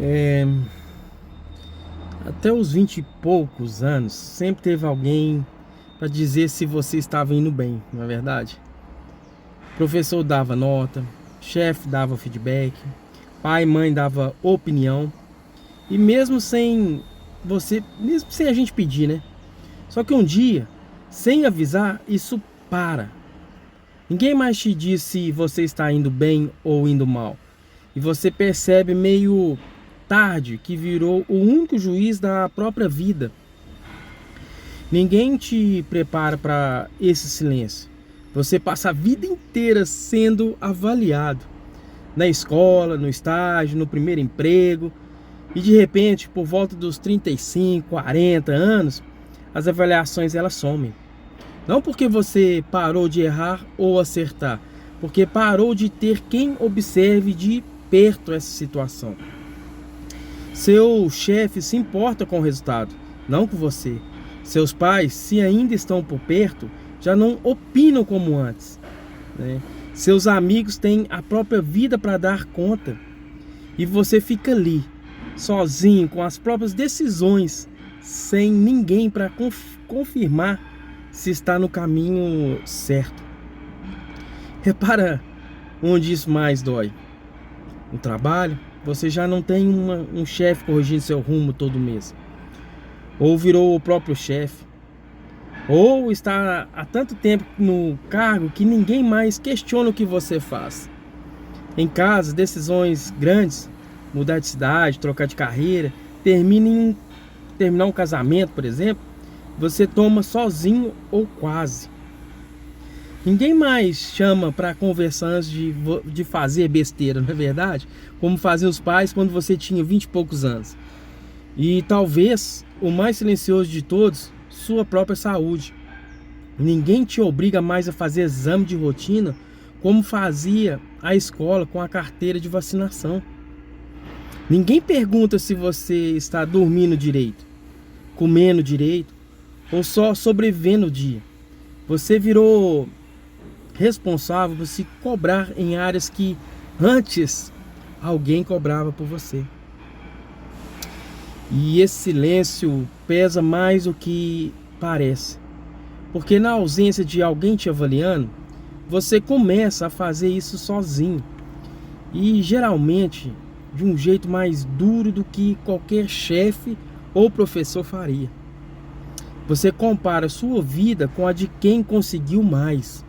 É, Até os 20 e poucos anos, sempre teve alguém para dizer se você estava indo bem, não é verdade? O professor dava nota, chefe dava feedback, pai e mãe dava opinião, e mesmo sem a gente pedir, né? Só que um dia, sem avisar, isso para. Ninguém mais te diz se você está indo bem ou indo mal. E você percebe meio tarde que virou o único juiz da própria vida. Ninguém te prepara para esse silêncio. Você passa a vida inteira sendo avaliado. Na escola, no estágio, no primeiro emprego. E de repente, por volta dos 35, 40 anos, as avaliações elas somem. Não porque você parou de errar ou acertar, porque parou de ter quem observe de perto essa situação. Seu chefe se importa com o resultado, não com você. Seus pais, se ainda estão por perto, já não opinam como antes, né? Seus amigos têm a própria vida para dar conta. E você fica ali, sozinho, com as próprias decisões, sem ninguém para confirmar se está no caminho certo. Repara onde isso mais dói. No trabalho, você já não tem um chefe corrigindo seu rumo todo mês. Ou virou o próprio chefe. Ou está há tanto tempo no cargo que ninguém mais questiona o que você faz. Em casa, decisões grandes, mudar de cidade, trocar de carreira, terminar um casamento, por exemplo, você toma sozinho ou quase. Ninguém mais chama para conversar antes de fazer besteira, não é verdade? Como faziam os pais quando você tinha 20 e poucos anos. E talvez o mais silencioso de todos, sua própria saúde. Ninguém te obriga mais a fazer exame de rotina como fazia a escola com a carteira de vacinação. Ninguém pergunta se você está dormindo direito, comendo direito ou só sobrevivendo o dia. Você virou responsável por se cobrar em áreas que antes alguém cobrava por você. E esse silêncio pesa mais do que parece. Porque na ausência de alguém te avaliando, você começa a fazer isso sozinho. E geralmente de um jeito mais duro do que qualquer chefe ou professor faria. Você compara sua vida com a de quem conseguiu mais.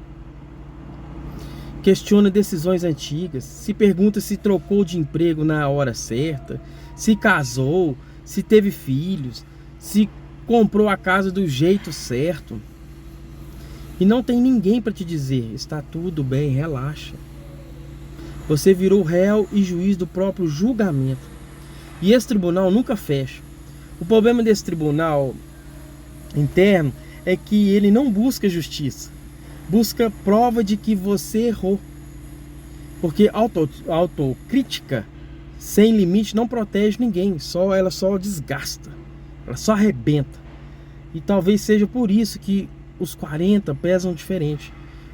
Questiona decisões antigas, se pergunta se trocou de emprego na hora certa, se casou, se teve filhos, se comprou a casa do jeito certo. E não tem ninguém para te dizer, está tudo bem, relaxa. Você virou réu e juiz do próprio julgamento. E esse tribunal nunca fecha. O problema desse tribunal interno é que ele não busca justiça. Busca prova de que você errou. Porque autocrítica sem limite não protege ninguém. Ela só desgasta. Ela só arrebenta. E talvez seja por isso que os 40 pesam diferente.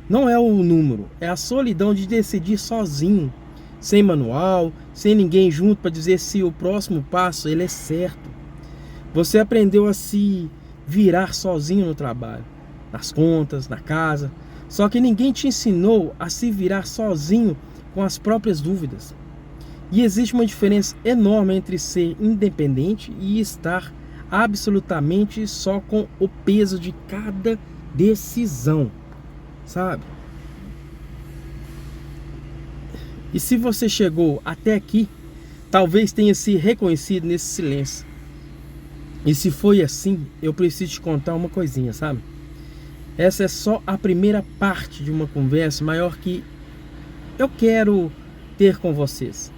Não é o número, é a solidão de decidir sozinho, sem manual, sem ninguém junto para dizer se o próximo passo ele é certo. Você aprendeu a se virar sozinho no trabalho, nas contas, na casa. Só que ninguém te ensinou a se virar sozinho com as próprias dúvidas. E existe uma diferença enorme entre ser independente e estar absolutamente só com o peso de cada decisão, sabe? E se você chegou até aqui, talvez tenha se reconhecido nesse silêncio. E se foi assim, eu preciso te contar uma coisinha, sabe? Essa é só a primeira parte de uma conversa maior que eu quero ter com vocês.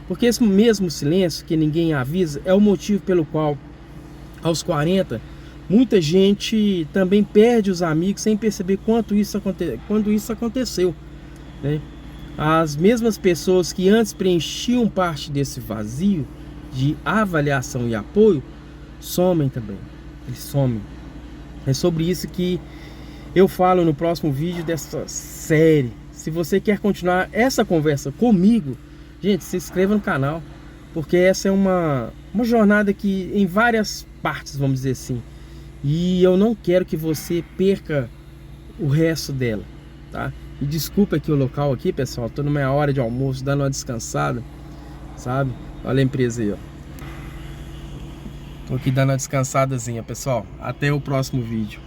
Porque esse mesmo silêncio que ninguém avisa é o motivo pelo qual, aos 40, muita gente também perde os amigos sem perceber quando isso aconteceu, né? As mesmas pessoas que antes preenchiam parte desse vazio de avaliação e apoio, somem também. Eles somem. É sobre isso que eu falo no próximo vídeo dessa série. Se você quer continuar essa conversa comigo, gente, se inscreva no canal. porque essa é uma jornada que em várias partes, vamos dizer assim, e eu não quero que você perca o resto dela, tá? E desculpa aqui o local aqui, pessoal, tô na minha hora de almoço, dando uma descansada, sabe? Olha a empresa aí, ó. Tô aqui dando uma descansadazinha, pessoal. Até o próximo vídeo.